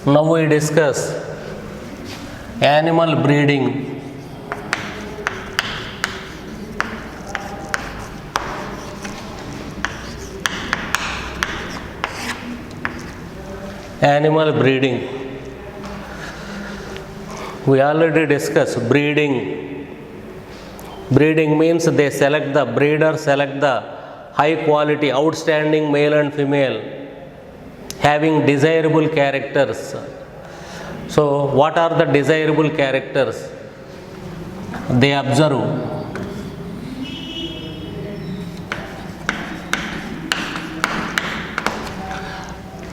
Now we discuss animal breeding. Animal breeding. We already discussed breeding. Breeding means they select the breeder, select the high quality, outstanding male and female, having desirable characters. So, what are the desirable characters? They observe.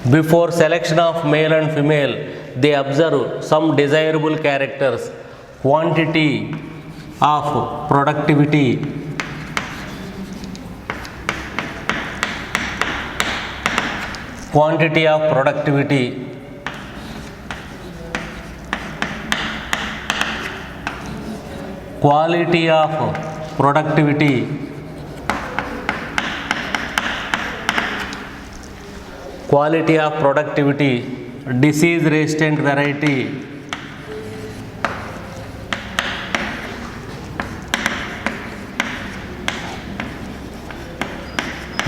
Before selection of male and female, they observe some desirable characters: quantity of productivity, quantity of productivity, quality of productivity, quality of productivity, disease resistant variety,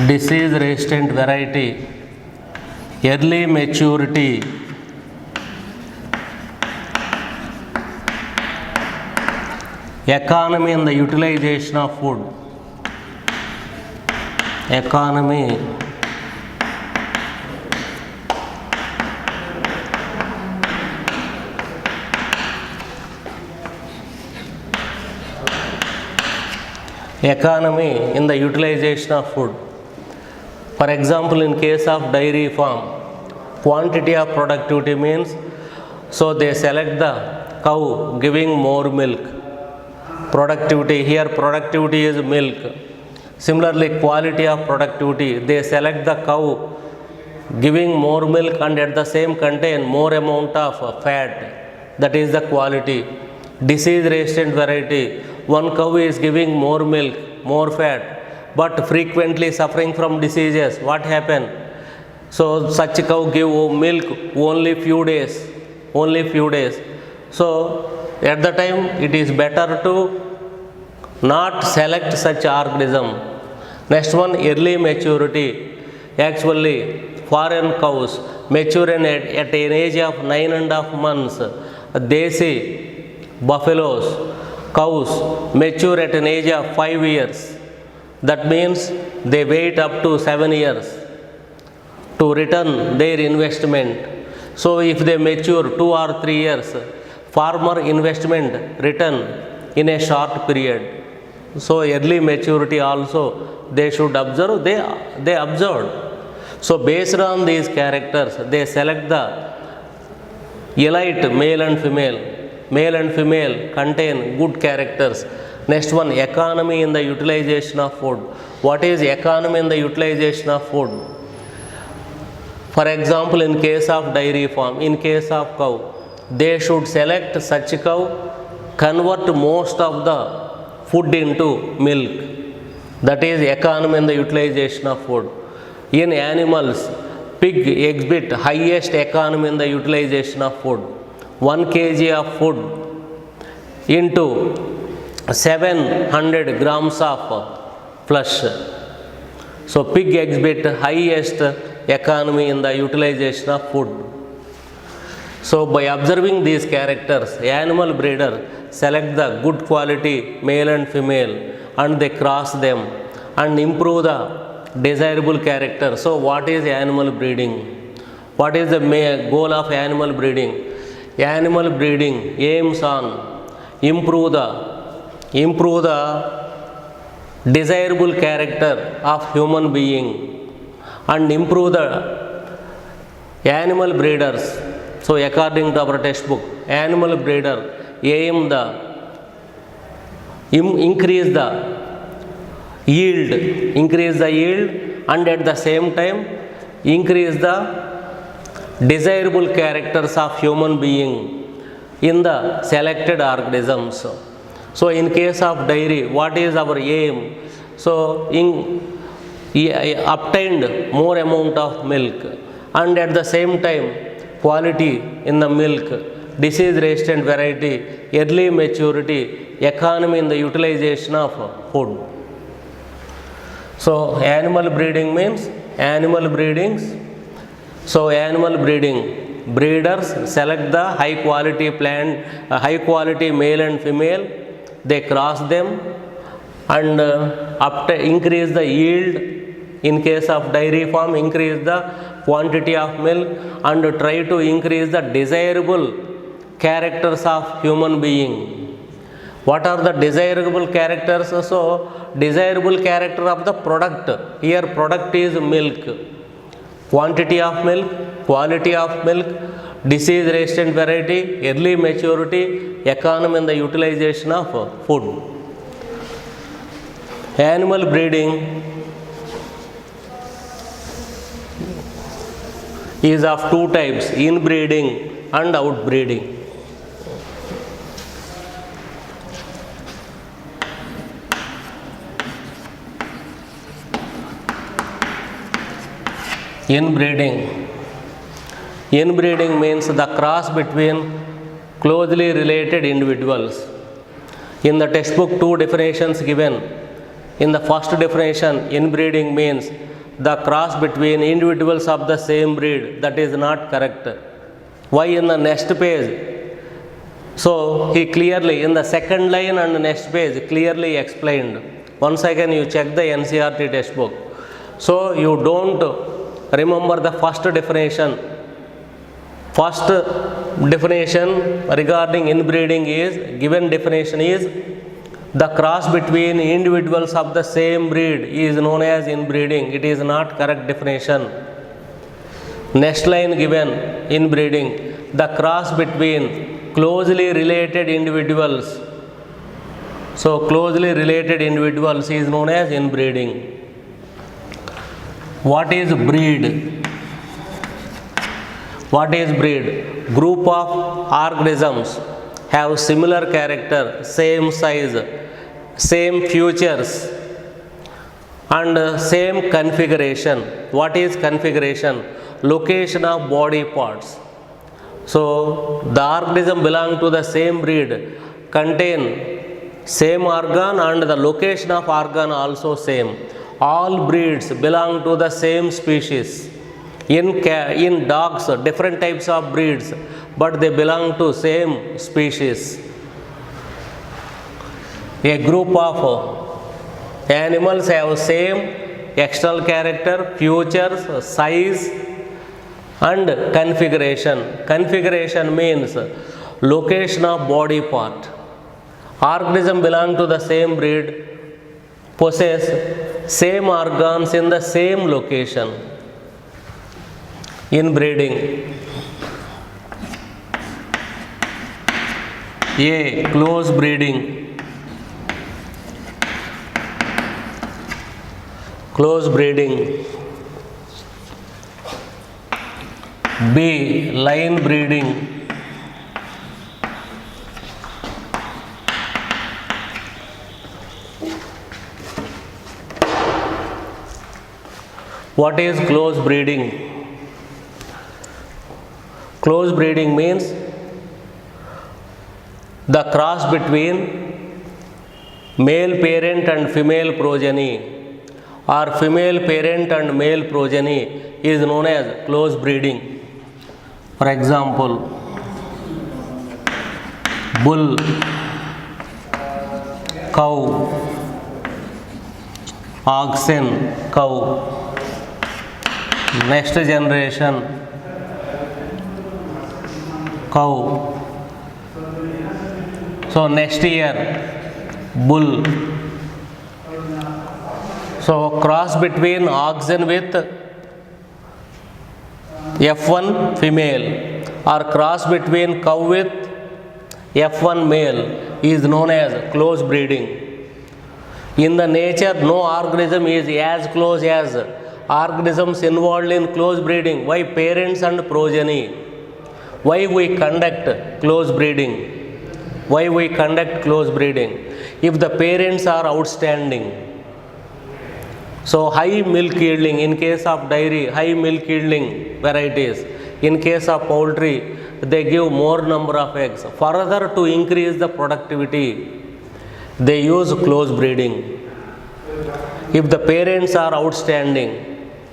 disease resistant variety, early maturity, economy in the utilization of food, economy, economy in the utilization of food. For example, in case of dairy farm, quantity of productivity means, so they select the cow giving more milk. Productivity, here productivity is milk. Similarly, quality of productivity, they select the cow giving more milk and at the same contain more amount of fat. That is the quality. Disease resistant variety, one cow is giving more milk, more fat, but frequently suffering from diseases. What happen? So such a cow give milk only few days, only few days. So at the time it is better to not select such organism. Next one, early maturity. Actually foreign cows mature at an age of 9.5 months. Desi buffaloes, cows mature at an age of 5 years. That means they wait up to 7 years to return their investment. So if they mature 2 or 3 years, farmer investment return in a short period. So early maturity also they should observe, they observed. So based on these characters, they select the elite male and female. Male and female contain good characters. Next one, economy in the utilization of food. What is economy in the utilization of food? For example, in case of dairy farm, in case of cow, they should select such a cow, convert most of the food into milk. That is economy in the utilization of food. In animals, pig exhibit highest economy in the utilization of food. 1 kg of food into 700 grams of flesh. So pig exhibit highest economy in the utilization of food. So by observing these characters, animal breeder select the good quality male and female and they cross them and improve the desirable character. So what is animal breeding? What is the goal of animal breeding? Animal breeding aims on improve the desirable character of human being and improve the animal breeders. So according to our textbook, animal breeder aim the increase the yield and at the same time increase the desirable characters of human being in the selected organisms. So in case of dairy, what is our aim? So he obtained more amount of milk and at the same time quality in the milk, disease resistant variety, early maturity, economy in the utilization of food. So animal breeding means animal breedings. So animal breeding, breeders select the high quality plant, high quality male and female, they cross them and increase the yield. In case of dairy farm, increase the quantity of milk and try to increase the desirable characters of human being. What are the desirable characters? So desirable character of the product, here product is milk, quantity of milk, quality of milk, disease resistant variety, early maturity, economy and the utilization of food. Animal breeding is of two types, inbreeding and outbreeding. Inbreeding. Inbreeding means the cross between closely related individuals. In the textbook, two definitions given. In the first definition, inbreeding means the cross between individuals of the same breed. That is not correct. Why? In the next page, so he clearly in the second line and the next page clearly explained. Once again you check the NCERT textbook. So you don't remember the first definition. First definition regarding inbreeding is, given definition is, the cross between individuals of the same breed is known as inbreeding. It is not correct definition. Next line given, inbreeding, the cross between closely related individuals. So closely related individuals is known as inbreeding. What is breed? What is breed? Group of organisms have similar character, same size, same features and same configuration. What is configuration? Location of body parts. So the organism belong to the same breed, contain same organ and the location of organ also same. All breeds belong to the same species. In dogs, different types of breeds, but they belong to same species. A group of animals have same external character, features, size and configuration. Configuration means location of body part. Organism belong to the same breed, possess same organs in the same location. Inbreeding. A. Close breeding. Close breeding. B. Line breeding. What is close breeding? Close breeding means the cross between male parent and female progeny or female parent and male progeny is known as close breeding. For example, bull, cow, oxen, cow. Next generation, cow. So next year, bull. So cross between oxen with F1 female or cross between cow with F1 male is known as close breeding. In the nature, no organism is as close as organisms involved in close breeding. Why? Parents and progeny. Why we conduct close breeding? Why we conduct close breeding? If the parents are outstanding, so high milk yielding, in case of dairy, high milk yielding varieties, In case of poultry, they give more number of eggs. Further, to increase the productivity, they use close breeding. If the parents are outstanding,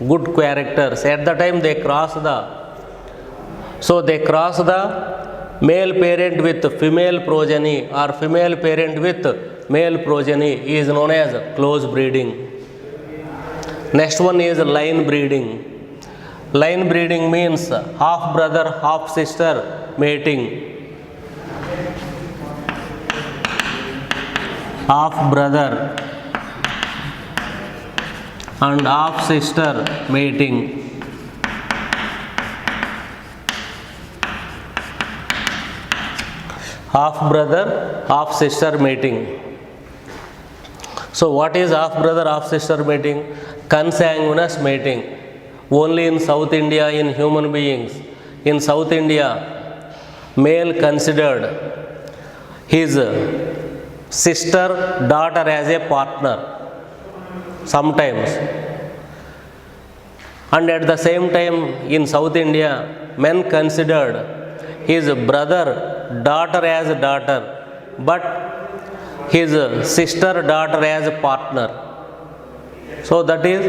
good characters, at the time they cross the male parent with female progeny or female parent with male progeny is known as close breeding. Next one is line breeding. Line breeding means half brother, half sister mating. Half brother and half sister mating. Half brother, half sister mating. So what is half brother, half sister mating? Consanguineous mating. Only in South India in human beings. In South India, male considered his sister, daughter as a partner sometimes. And at the same time in South India, men considered his brother, daughter as daughter, but his sister, daughter as partner. So that is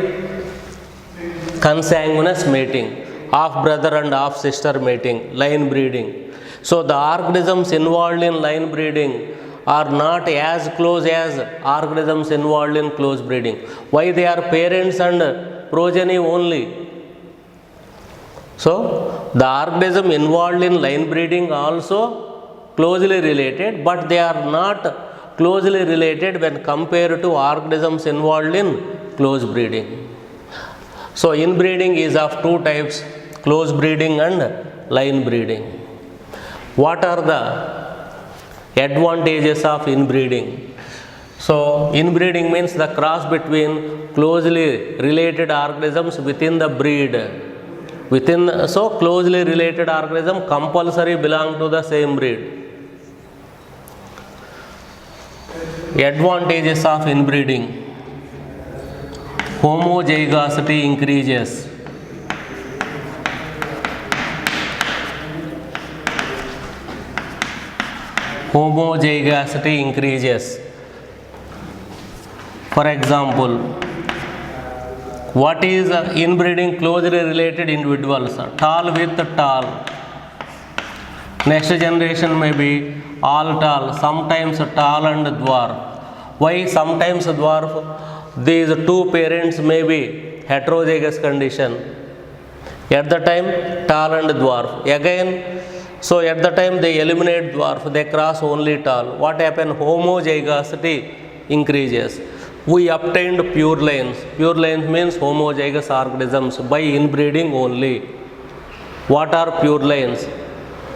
consanguineous mating, half brother and half sister mating, line breeding. So the organisms involved in line breeding are not as close as organisms involved in close breeding. Why? They are parents and progeny only. So the organism involved in line breeding also closely related, but they are not closely related when compared to organisms involved in close breeding. So inbreeding is of two types, close breeding and line breeding. What are the advantages of inbreeding? So inbreeding means the cross between closely related organisms within the breed. So closely related organism compulsory belong to the same breed. Advantages of inbreeding: homozygosity increases. Homozygosity increases. For example, what is inbreeding? Closely related individuals, tall with tall. Next generation may be all tall, sometimes tall and dwarf. Why sometimes dwarf? These two parents may be heterozygous condition. At the time tall and dwarf. Again, so at the time they eliminate dwarf, they cross only tall. What happened? Homozygosity increases. We obtained pure lines. Pure lines means homozygous organisms by inbreeding only. What are pure lines?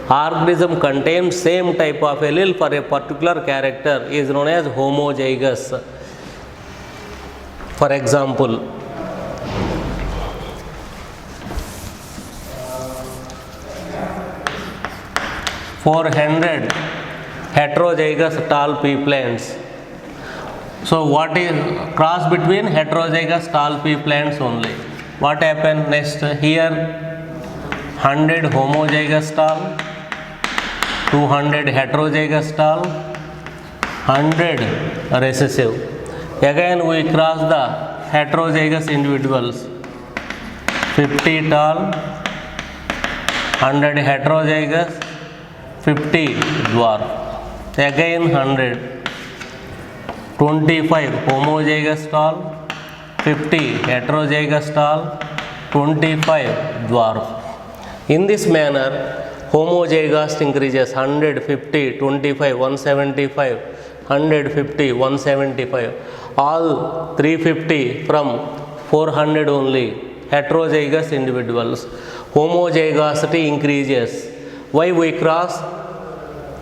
Organism contains same type of allele for a particular character is known as homozygous. For example, for 100 heterozygous tall pea plants. So what is cross between heterozygous tall pea plants only? What happened next? Here 100 homozygous tall, 200 heterozygous tall, 100 recessive. Again we cross the heterozygous individuals, 50 tall, 100 heterozygous, 50 dwarf. Again 100, 25 homozygous tall, 50 heterozygous tall, 25 dwarf. In this manner, homozygous increases 100, 50, 25, 175, 150, 175. All 350 from 400 only heterozygous individuals. Homozygosity increases. Why? We cross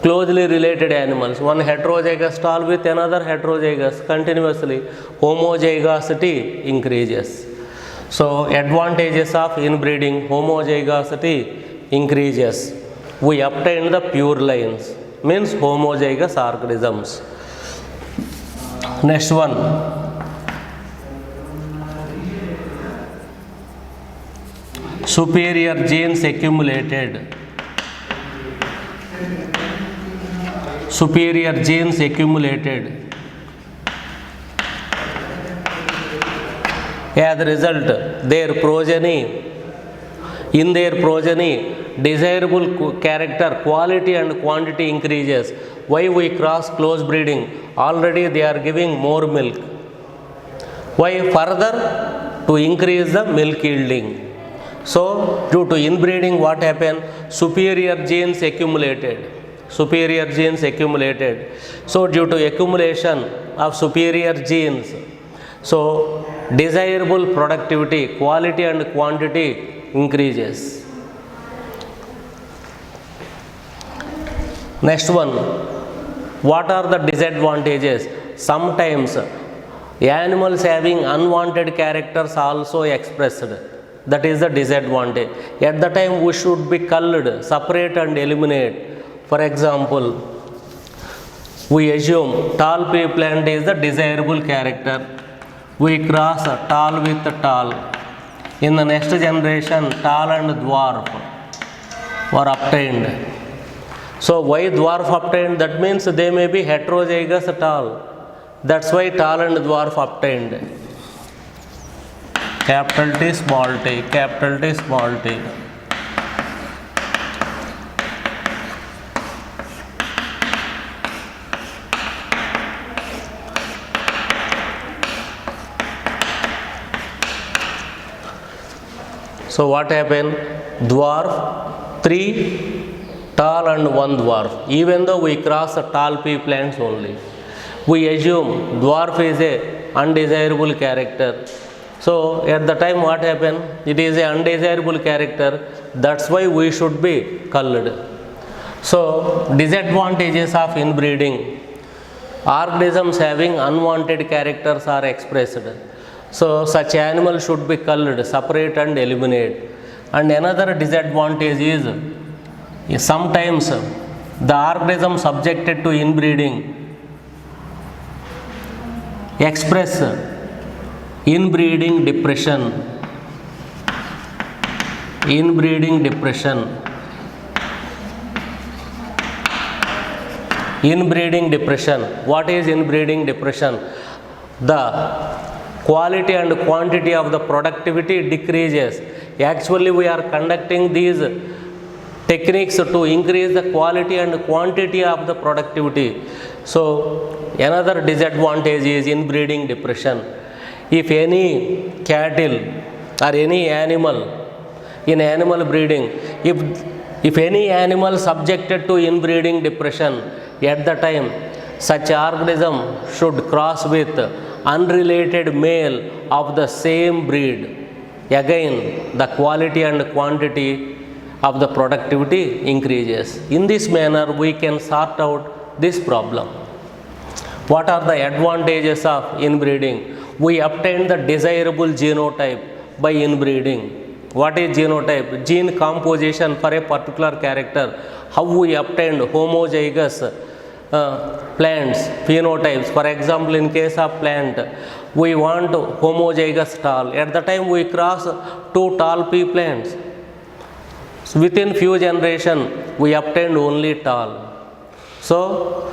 closely related animals, one heterozygous tall with another heterozygous continuously. Homozygosity increases. So advantages of inbreeding: homozygosity increases. We obtain the pure lines, means homozygous organisms. Next one, superior genes accumulated. Superior genes accumulated. As a result, their progeny, in their progeny, desirable character, quality and quantity increases. Why we cross close breeding? Already they are giving more milk. Why? Further to increase the milk yielding. So due to inbreeding, what happened? Superior genes accumulated. Superior genes accumulated. So due to accumulation of superior genes, so desirable productivity, quality and quantity increases. Next one, what are the disadvantages? Sometimes animals having unwanted characters also expressed. That is the disadvantage. At the time we should be culled, separate and eliminate. For example, we assume tall pea plant is the desirable character. We cross tall with tall. In the next generation, tall and dwarf were obtained. So why dwarf obtained? That means they may be heterozygous tall. That's why tall and dwarf obtained. Capital T, small t, capital T, small t. So what happened? Dwarf, 3 tall and 1 dwarf. Even though we cross tall pea plants only, we assume dwarf is a undesirable character. So at the time what happened? It is a undesirable character. That's why we should be culled. So disadvantages of inbreeding. Organisms having unwanted characters are expressed. So such animals should be culled, separate and eliminate. And another disadvantage is sometimes the organism subjected to inbreeding express inbreeding depression. Inbreeding depression. Inbreeding depression. What is inbreeding depression? The quality and quantity of the productivity decreases. Actually we are conducting these techniques to increase the quality and quantity of the productivity. So another disadvantage is inbreeding depression. If any cattle or any animal in animal breeding, if any animal subjected to inbreeding depression, at the time such organism should cross with unrelated male of the same breed. Again the quality and quantity of the productivity increases. In this manner we can sort out this problem. What are the advantages of inbreeding? We obtain the desirable genotype by inbreeding. What is genotype? Gene composition for a particular character. How we obtained homozygous plants, phenotypes. For example, in case of plant, we want homozygous tall. At the time we cross 2 tall pea plants. So within few generations, we obtained only tall. So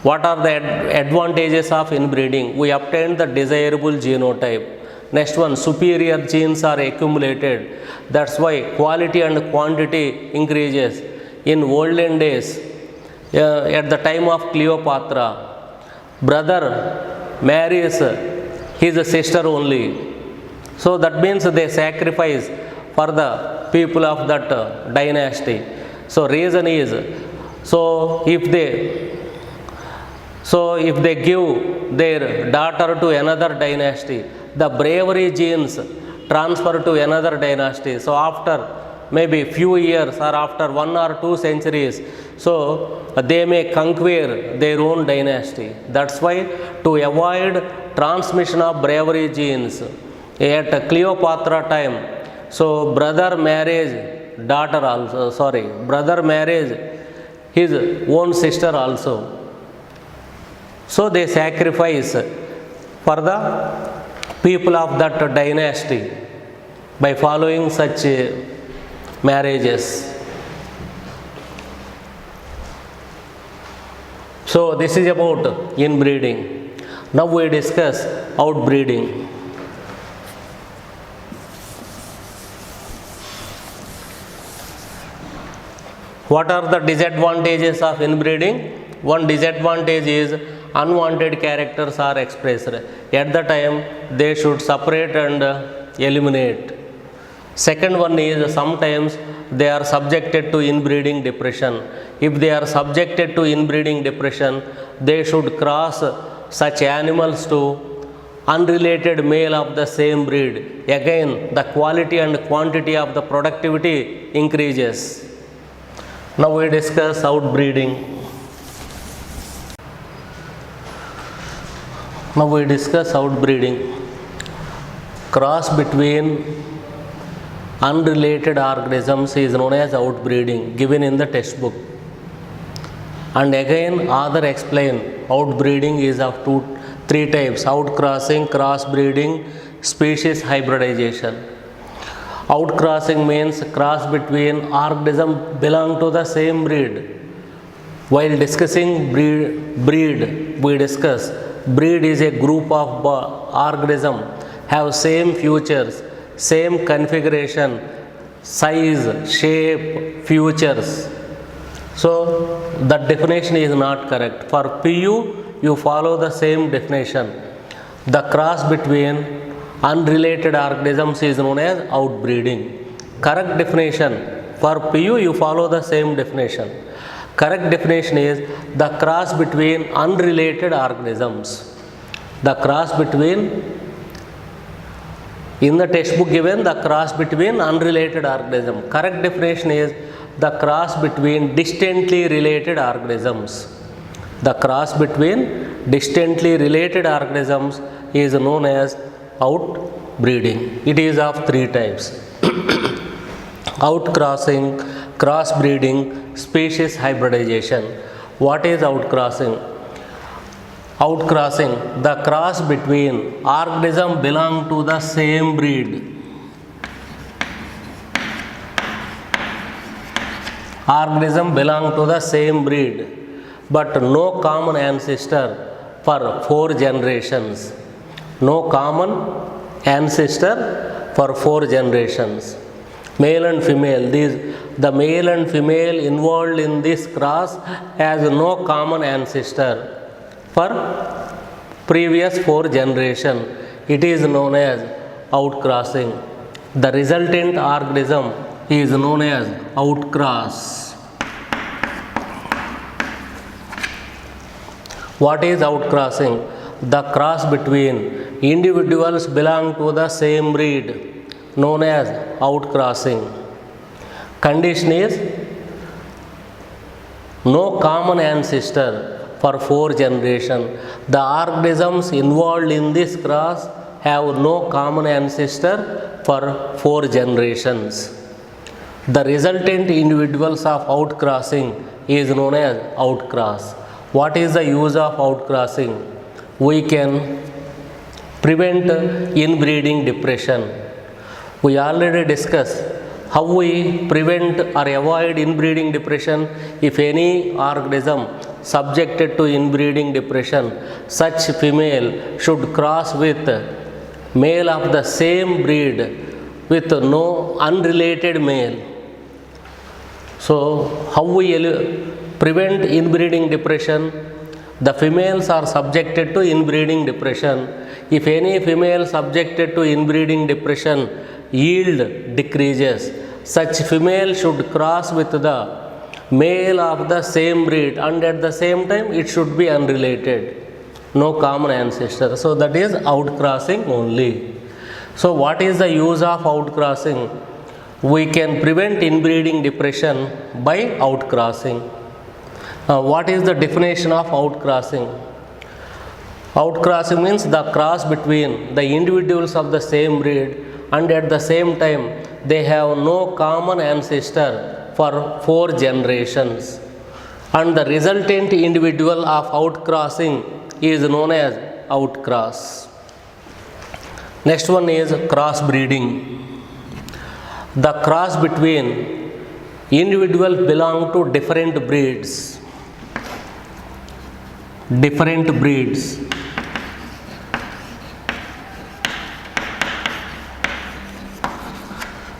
what are the advantages of inbreeding? We obtained the desirable genotype. Next one, superior genes are accumulated. That's why quality and quantity increases. In olden days, at the time of Cleopatra, brother marries his sister only. So that means they sacrifice for the people of that dynasty. So reason is, so if they give their daughter to another dynasty, the bravery genes transfer to another dynasty. So after maybe few years or after 1 or 2 centuries, so they may conquer their own dynasty. That's why to avoid transmission of bravery genes at Cleopatra time, so brother marries his own sister also. So they sacrifice for the people of that dynasty. by following such marriages. So this is about inbreeding. Now we discuss outbreeding. What are the disadvantages of inbreeding? One disadvantage is unwanted characters are expressed. At the time they should separate and eliminate. Second one is sometimes they are subjected to inbreeding depression. If they are subjected to inbreeding depression, they should cross such animals to unrelated male of the same breed. Again, the quality and quantity of the productivity increases. Now we discuss outbreeding. Now we discuss outbreeding. Cross between unrelated organisms is known as outbreeding, given in the textbook. And again, author explain outbreeding is of three types: outcrossing, crossbreeding, species hybridization. Outcrossing means cross between organisms belong to the same breed. While discussing breed, we discuss breed is a group of organisms have same features, same configuration, size, shape, features. So the definition is not correct. For PU, you follow the same definition. The cross between unrelated organisms is known as outbreeding. Correct definition for PU, you follow the same definition. Correct definition is the cross between unrelated organisms. The cross between, in the textbook given, the cross between unrelated organisms. Correct definition is the cross between distantly related organisms. The cross between distantly related organisms is known as outbreeding. It is of three types: outcrossing, crossbreeding, species hybridization. What is outcrossing? Outcrossing, the cross between organisms belong to the same breed. Organisms belong to the same breed, but no common ancestor for 4 generations. No common ancestor for 4 generations. Male and female, the male and female involved in this cross has no common ancestor for previous 4 generations. It is known as outcrossing. The resultant organism is known as outcross. What is outcrossing? The cross between individuals belong to the same breed, known as outcrossing. Condition is no common ancestor for 4 generations. The organisms involved in this cross have no common ancestor for 4 generations. The resultant individuals of outcrossing is known as outcross. What is the use of outcrossing? We can prevent inbreeding depression. We already discussed how we prevent or avoid inbreeding depression. If any organism subjected to inbreeding depression, such female should cross with male of the same breed with no unrelated male. So how we prevent inbreeding depression? The females are subjected to inbreeding depression. If any female subjected to inbreeding depression, yield decreases. Such female should cross with the male of the same breed, and at the same time it should be unrelated, no common ancestor. So that is outcrossing only. So what is the use of outcrossing? We can prevent inbreeding depression by outcrossing. What is the definition of outcrossing? Outcrossing means the cross between the individuals of the same breed, and at the same time they have no common ancestor for 4 generations, and the resultant individual of outcrossing is known as outcross. Next one is crossbreeding. The cross between individuals belong to different breeds. Different breeds.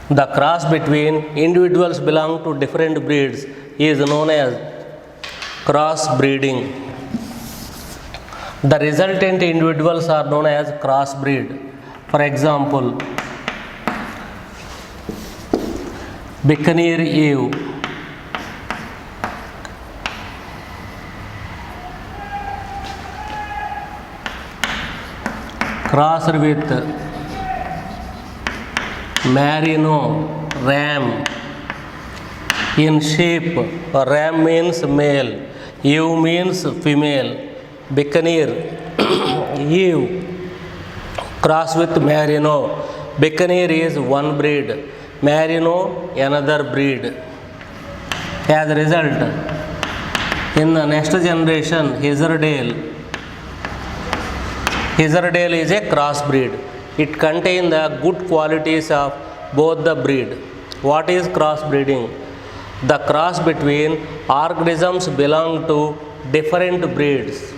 The cross between individuals belong to different breeds is known as cross breeding. The resultant individuals are known as crossbreed. For example, Buccaneer Ewe, crossed with Merino Ram. In sheep, Ram means male, Ewe means female. Buccaneer Ewe cross with Merino. Buccaneer is one breed, Merino another breed. As a result, in the next generation, Hezerdale is a crossbreed. It contains the good qualities of both the breed. What is crossbreeding? The cross between organisms belong to different breeds,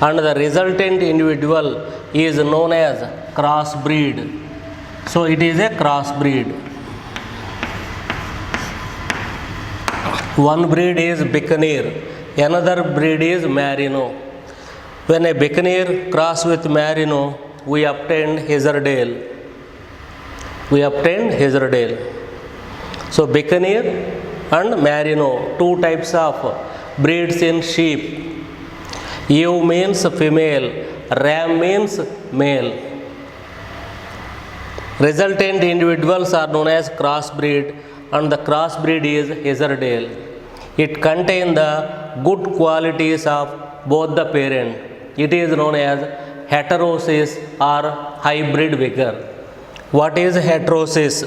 and the resultant individual is known as crossbreed. So it is a crossbreed. One breed is Buccaneer, another breed is Merino. When a Buccaneer cross with Merino, we obtained Hezerdale. So Buccaneer and Merino, two types of breeds in sheep. Ewe means female, Ram means male. Resultant individuals are known as crossbreed, and the crossbreed is Hezerdale. It contains the good qualities of both the parent. It is known as heterosis or hybrid vigor. What is heterosis?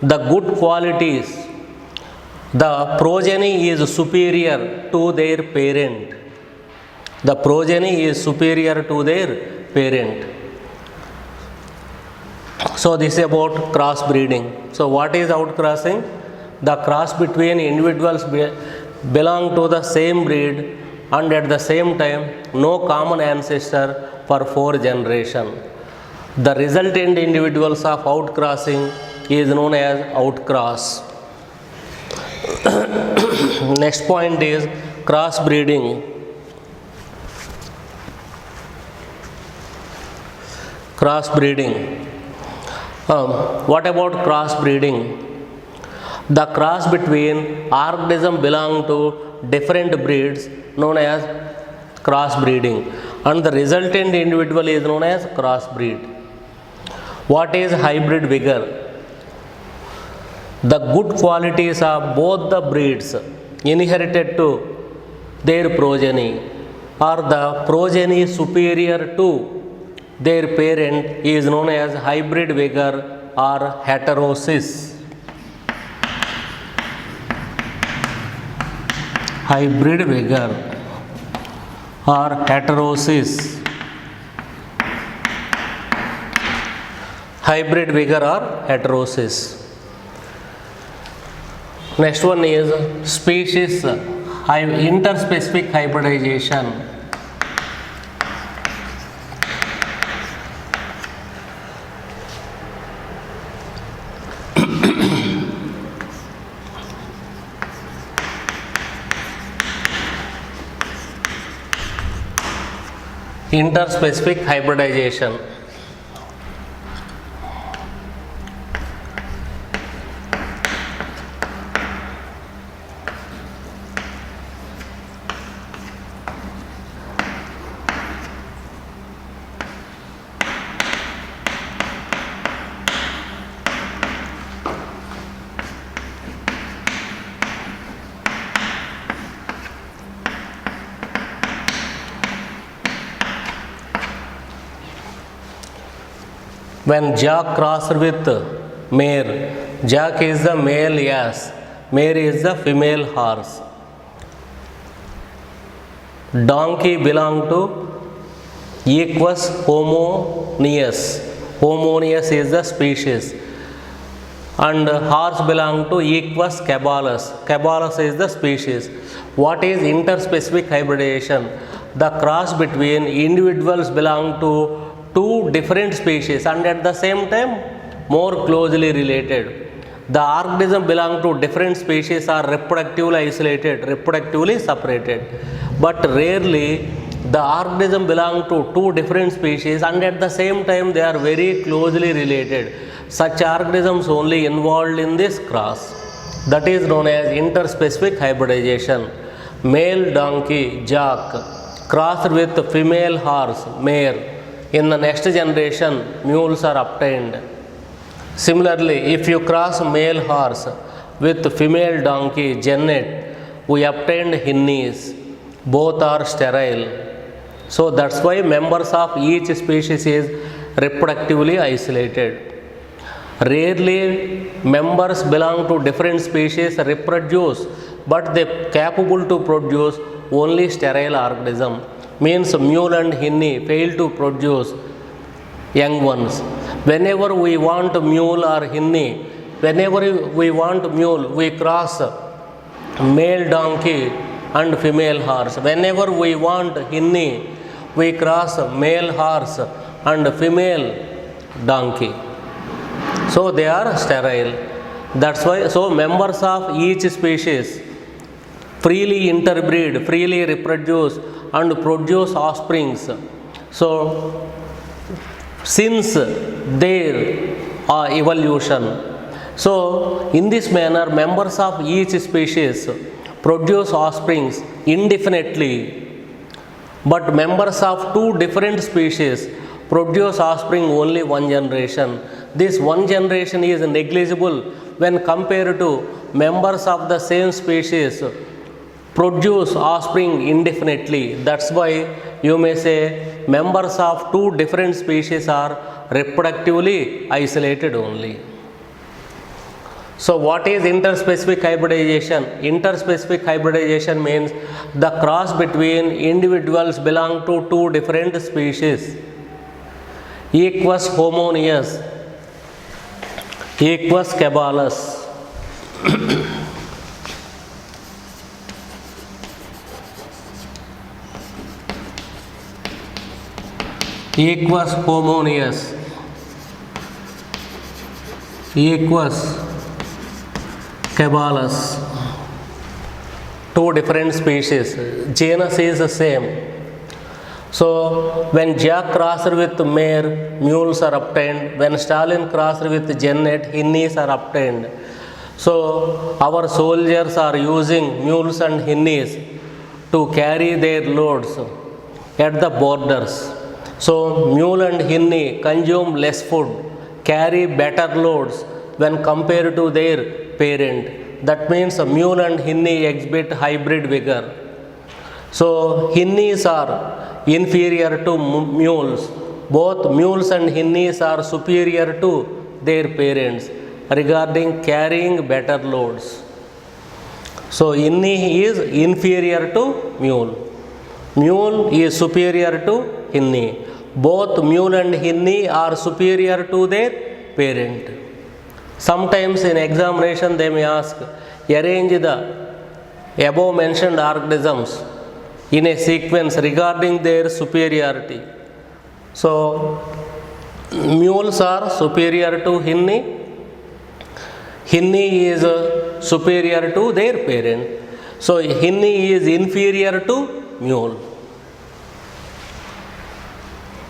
The good qualities. The progeny is superior to their parent. The progeny is superior to their parent. So this is about crossbreeding. So what is outcrossing? The cross between individuals belong to the same breed and at the same time no common ancestor for 4 generations. The resultant individuals of outcrossing is known as outcross. Next point is crossbreeding. What about crossbreeding? The cross between organisms belong to different breeds known as crossbreeding, and the resultant individual is known as crossbreed. What is hybrid vigor? The good qualities of both the breeds inherited to their progeny, or the progeny superior to their parent, is known as hybrid vigor or heterosis. Hybrid vigor or heterosis. Hybrid vigor or heterosis. Next one is species interspecific hybridization. Interspecific hybridization. When Jack crossed with mare, Jack is the male ass, mare is the female horse. Donkey belong to Equus homoeneus. Homoeneus is the species. and horse belong to Equus caballus. Caballus is the species. What is interspecific hybridization? The cross between individuals belong to two different species and at the same time more closely related. The organism belong to different species are reproductively isolated, reproductively separated. But rarely the organism belong to two different species and at the same time they are very closely related. Such organisms only involved in this cross. That is known as interspecific hybridization. Male donkey, Jack, crossed with female horse, mare. In the next generation, mules are obtained. Similarly, if you cross male horse with female donkey, Jennet, we obtained hinnies. Both are sterile. So that's why members of each species is reproductively isolated. Rarely members belong to different species reproduce, but they capable to produce only sterile organism. Means mule and hinny fail to produce young ones. Whenever we want mule or hinny, whenever we want mule, we cross male donkey and female horse. Whenever we want hinny, we cross male horse and female donkey. So they are sterile. That's why, so members of each species freely interbreed, freely reproduce and produce offsprings. So since their evolution. So in this manner members of each species produce offsprings indefinitely, but members of two different species produce offspring only one generation. This one generation is negligible when compared to members of the same species produce offspring indefinitely. That's why you may say members of two different species are reproductively isolated only. So what is interspecific hybridization? Interspecific hybridization means the cross between individuals belong to two different species. Equus homoeneus, Equus caballus. Equus homoeneus, Equus caballus. Two different species. Genus is the same. So when Jack crossed with mare, mules are obtained. When Stalin crossed with Jennet, hinnies are obtained. So our soldiers are using mules and hinnies to carry their loads at the borders. So mule and hinny consume less food, carry better loads when compared to their parent. That means mule and hinny exhibit hybrid vigor. So hinnies are inferior to mules. Both mules and hinnies are superior to their parents regarding carrying better loads. So hinny is inferior to mule. Mule is superior to hinny. Both mule and hinny are superior to their parent. Sometimes in examination they may ask, arrange the above mentioned organisms in a sequence regarding their superiority. So mules are superior to hinny. Hinny is superior to their parent. So hinny is inferior to mule.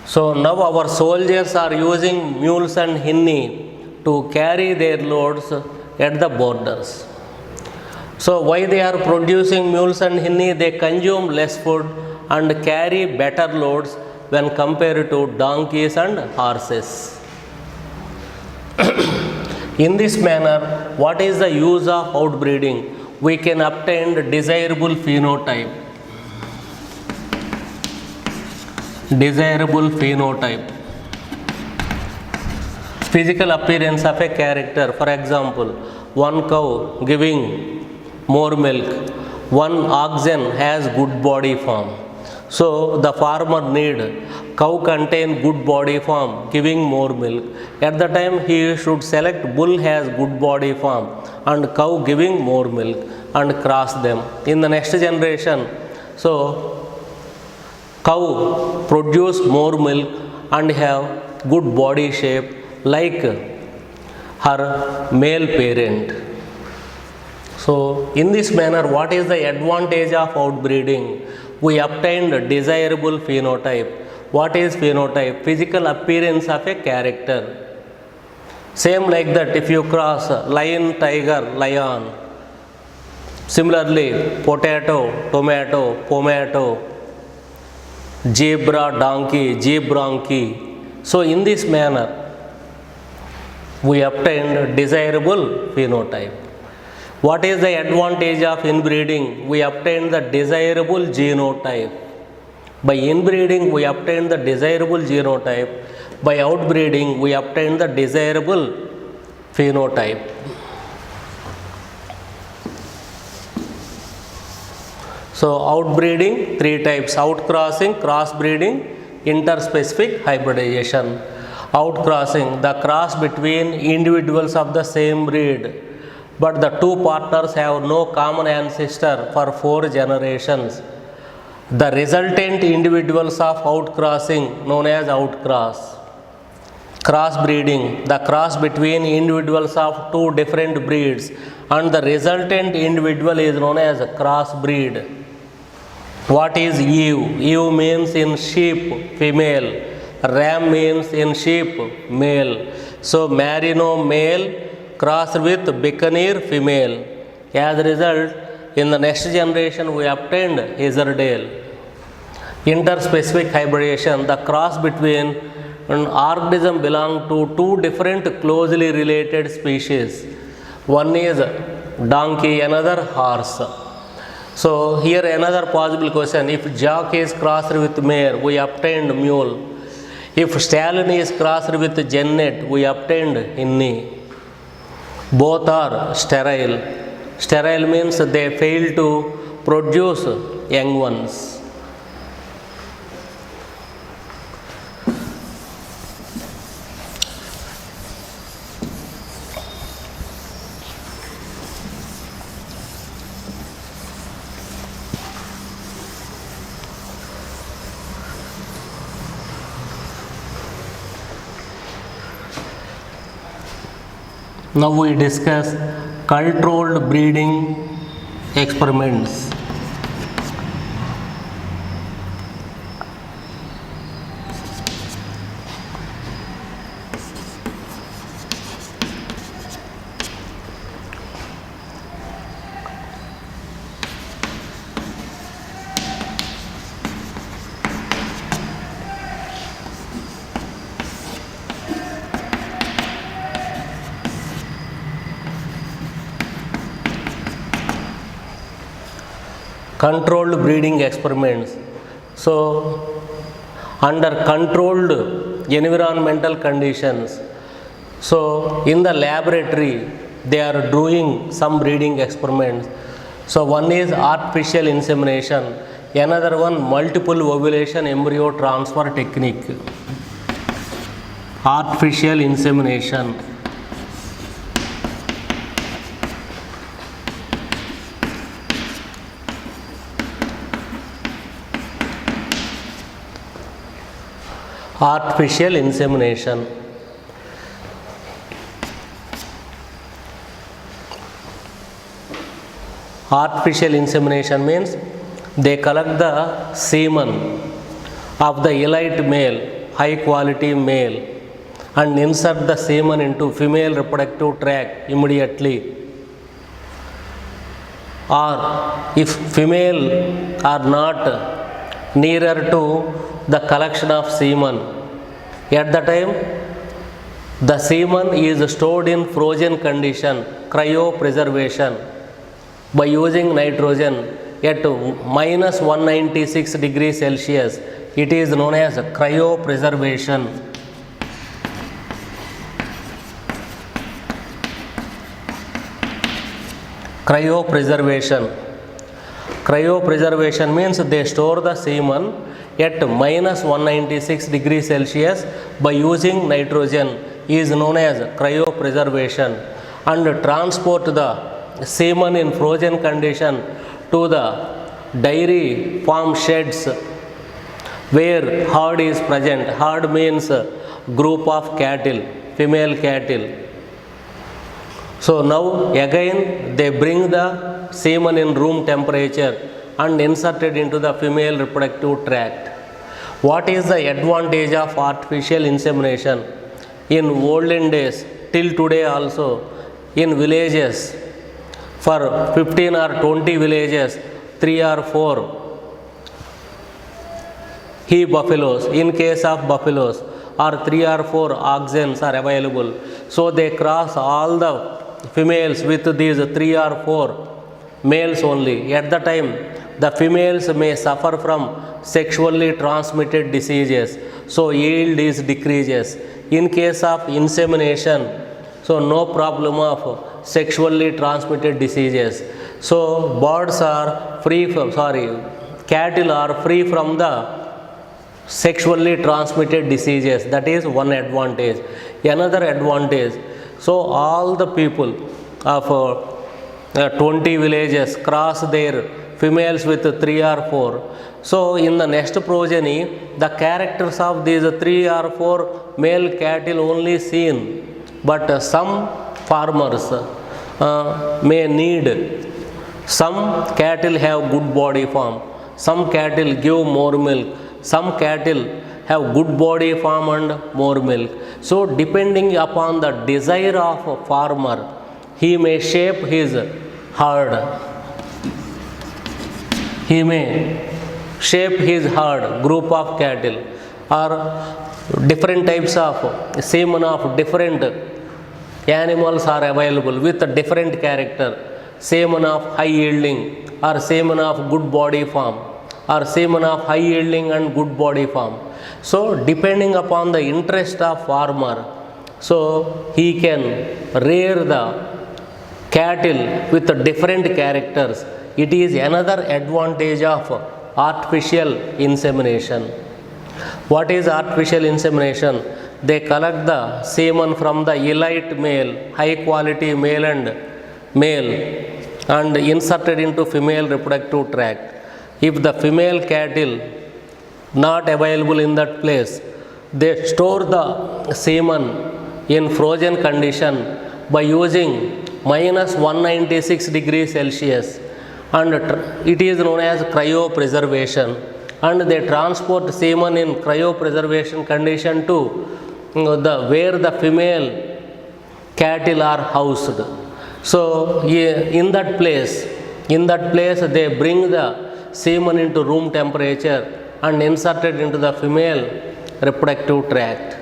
So now our soldiers are using mules and hinny to carry their loads at the borders. So why they are producing mules and hinny? They consume less food and carry better loads when compared to donkeys and horses. In this manner, what is the use of outbreeding? We can obtain desirable phenotype. Desirable phenotype. Physical appearance of a character. For example, one cow giving more milk, one oxen has good body form. So the farmer need cow contain good body form giving more milk. At the time he should select bull has good body form and cow giving more milk and cross them. In the next generation, so cow produce more milk and have good body shape like her male parent. So in this manner, what is the advantage of outbreeding? We obtained desirable phenotype. What is phenotype? Physical appearance of a character. Same like that, if you cross lion, tiger, lion. Similarly, potato, tomato, pomato, zebra, donkey, zebronchi. So in this manner, we obtained desirable phenotype. What is the advantage of inbreeding? We obtain the desirable genotype. By inbreeding, we obtain the desirable genotype. By outbreeding, we obtain the desirable phenotype. So outbreeding, three types: outcrossing, crossbreeding, interspecific hybridization. Outcrossing, the cross between individuals of the same breed, but the two partners have no common ancestor for 4 generations. The resultant individuals of outcrossing known as outcross. Crossbreeding, the cross between individuals of 2 different breeds and the resultant individual is known as crossbreed. What is ewe? Ewe means in sheep, female. Ram means in sheep, male. So merino male crossed with Buccaneer female. As a result, in the next generation we obtained Hezerdale. Interspecific hybridization, the cross between an organism belong to 2 different closely related species. One is donkey, another horse. So here another possible question: if jock is crossed with mare, we obtained mule. If stallion is crossed with jennet, we obtained hinny. Both are sterile. Sterile means they fail to produce young ones. Now we discuss controlled breeding experiments. Controlled breeding experiments. So under controlled environmental conditions, so in the laboratory they are doing some breeding experiments. So one is artificial insemination, another one multiple ovulation embryo transfer technique. Artificial insemination. Artificial insemination. Artificial insemination means they collect the semen of the elite male, high quality male, and insert the semen into female reproductive tract immediately. Or if female are not nearer to the collection of semen, at the time the semen is stored in frozen condition, cryopreservation, by using nitrogen at minus 196 degrees Celsius. It is known as cryopreservation. Cryopreservation. Cryopreservation means they store the semen at minus 196 degrees Celsius by using nitrogen is known as cryopreservation, and transport the semen in frozen condition to the dairy farm sheds where herd is present. Herd means group of cattle, female cattle. So now again they bring the semen in room temperature and inserted into the female reproductive tract. What is the advantage of artificial insemination? In olden days, till today also, in villages, for 15 or 20 villages, 3 or 4 he buffaloes, in case of buffaloes, or 3 or 4 oxen are available. So they cross all the females with these 3 or 4 males only. At the time, the females may suffer from sexually transmitted diseases, so yield is decreases. In case of insemination, so no problem of sexually transmitted diseases. So birds are free from, cattle are free from the sexually transmitted diseases. That is one advantage. Another advantage, so all the people of 20 villages cross their females with 3 or 4. So in the next progeny, the characters of these 3 or 4 male cattle only seen, but some farmers may need, some cattle have good body form, some cattle give more milk, some cattle have good body form and more milk. So depending upon the desire of a farmer, he may shape his herd. He may shape his herd, group of cattle, or different types of semen of different animals are available with a different character. Semen of high yielding, or semen of good body form, or semen of high yielding and good body form. So depending upon the interest of farmer, so he can rear the cattle with different characters. It is another advantage of artificial insemination. What is artificial insemination? They collect the semen from the elite male, high quality male and inserted into female reproductive tract. If the female cattle not available in that place, they store the semen in frozen condition by using minus 196 degrees Celsius, and it is known as cryopreservation, and they transport semen in cryopreservation condition to where the female cattle are housed. So in that place they bring the semen into room temperature and inserted into the female reproductive tract.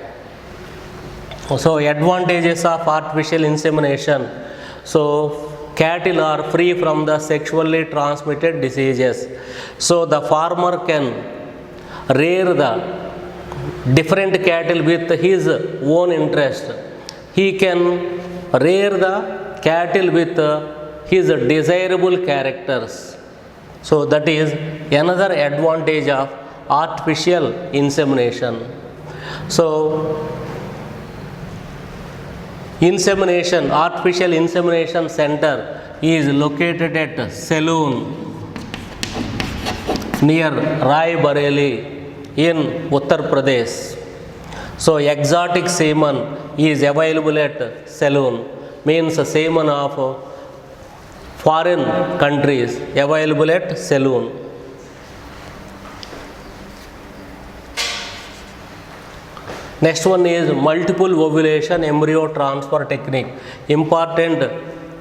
So advantages of artificial insemination. So cattle are free from the sexually transmitted diseases. So the farmer can rear the different cattle with his own interest. He can rear the cattle with his desirable characters. So that is another advantage of artificial insemination. So artificial insemination center is located at Saloon near Rai Bareli in Uttar Pradesh. So exotic semen is available at Saloon, means semen of foreign countries available at Saloon. Next one is multiple ovulation embryo transfer technique. Important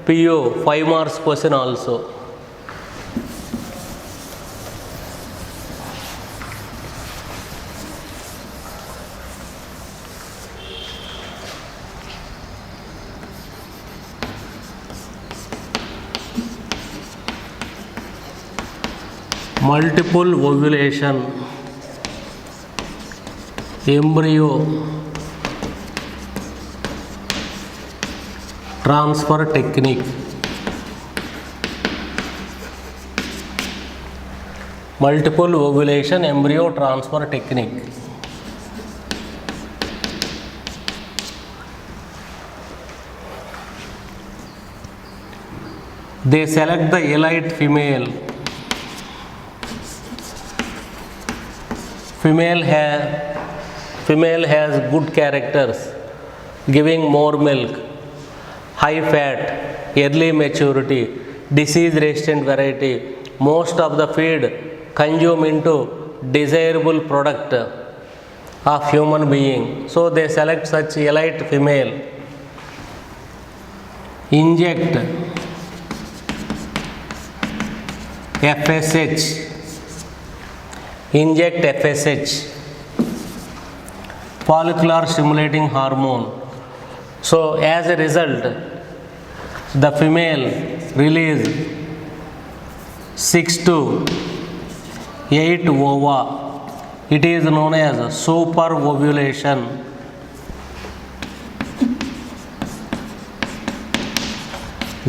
PO 5 marks question also. Multiple ovulation embryo transfer technique. multiple ovulation embryo transfer technique. They select the elite female. Female has good characters, giving more milk, high fat, early maturity, disease resistant variety. Most of the feed consume into desirable product of human being. So they select such elite female. Inject FSH. Inject FSH, follicular stimulating hormone. So as a result, the female release 6 to 8 ova. It is known as super ovulation.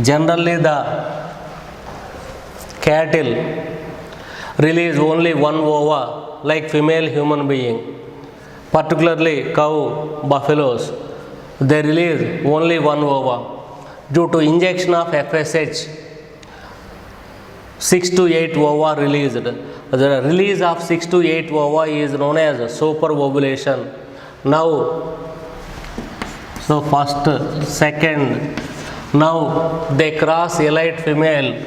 Generally the cattle release only one ova like female human being. Particularly cow, buffaloes, they release only one ova. Due to injection of FSH, 6 to 8 ova released. The release of 6 to 8 ova is known as super ovulation. Now, so first, second, now they cross elite female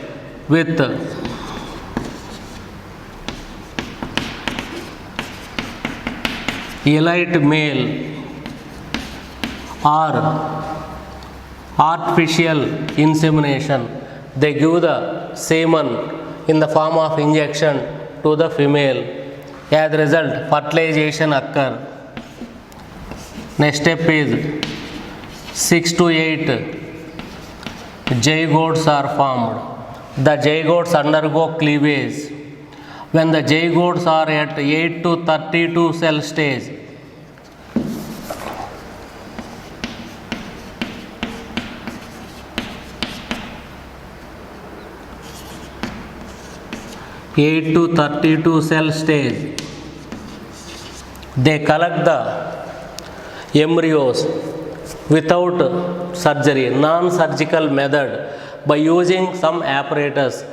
with elite male or artificial insemination. They give the semen in the form of injection to the female. As a result, fertilization occur. Next step is 6 to 8 zygotes are formed. The zygotes undergo cleavage. When the zygotes are at 8 to 32 cell stage, they collect the embryos without surgery, non-surgical method. By using some apparatus,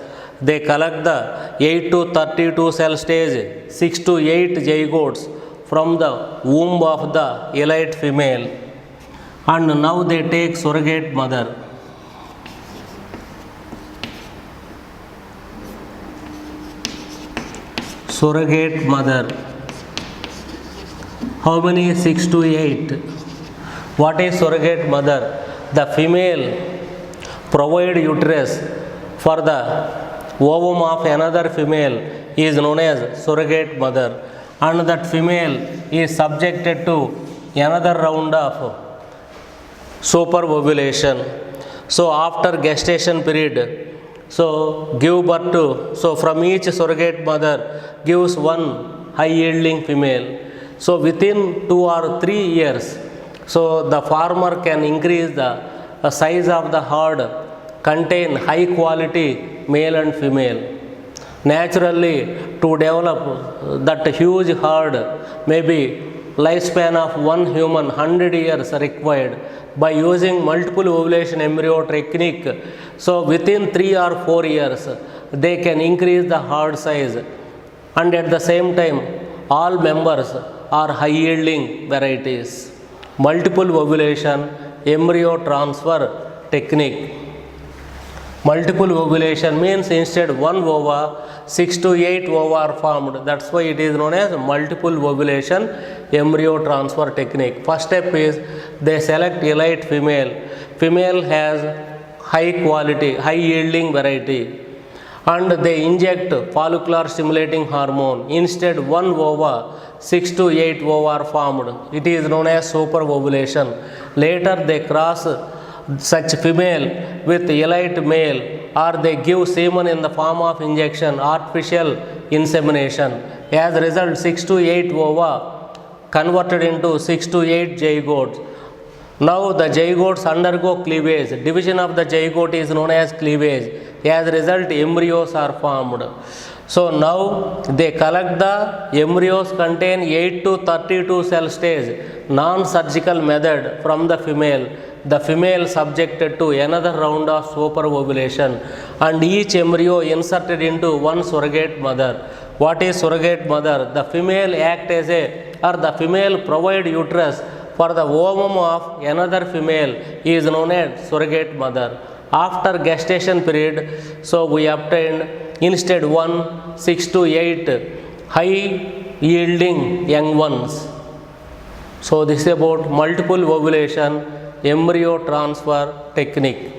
they collect the 8 to 32 cell stage 6 to 8 zygotes from the womb of the elite female, and now they take surrogate mother. Surrogate mother. How many? 6 to 8. What is surrogate mother? The female provide uterus for the ovum of another female is known as surrogate mother, and that female is subjected to another round of super ovulation. So after gestation period, so give birth to, so from each surrogate mother gives one high yielding female. So within 2 or 3 years, so the farmer can increase the size of the herd, contain high quality male and female. Naturally, to develop that huge herd, maybe lifespan of one human 100 years required. By using multiple ovulation embryo technique, so within 3 or 4 years, they can increase the herd size, and at the same time, all members are high yielding varieties. Multiple ovulation embryo transfer technique. Multiple ovulation means instead one ova, 6 to 8 ova are formed. That's why it is known as multiple ovulation embryo transfer technique. First step is they select elite female. Female has high quality, high yielding variety, and they inject follicular stimulating hormone. Instead one ova, 6 to 8 ova are formed. It is known as super ovulation. Later they cross such female with elite male, or they give semen in the form of injection, artificial insemination. As a result, 6 to 8 ova converted into 6 to 8 zygotes. Now the zygotes undergo cleavage. Division of the zygote is known as cleavage. As a result, embryos are formed. So now they collect the embryos contain 8 to 32 cell stage non-surgical method from the female. The female subjected to another round of superovulation and each embryo inserted into one surrogate mother. What is surrogate mother? The female act as a or the female provide uterus for the ovum of another female is known as surrogate mother. After gestation period, so we obtained instead 1, 6 to 8 high yielding young ones. So this is about multiple ovulation embryo transfer technique.